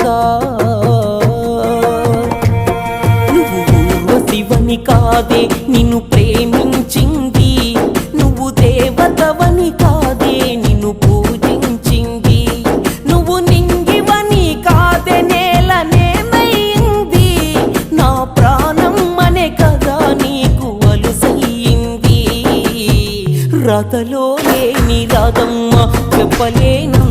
కాగా నువ్వు ఊర్వశివని కాదే నిన్ను ప్రేమించింది, నువ్వు దేవతవని కాదే నిన్ను పూజించింది, నువ్వు నింగివని కాదే నేలనేమైంది, నా ప్రాణం అనే కదా నీకు అలుసయ్యింది. రాతలో లేని రాధమ్మ చెప్పలేను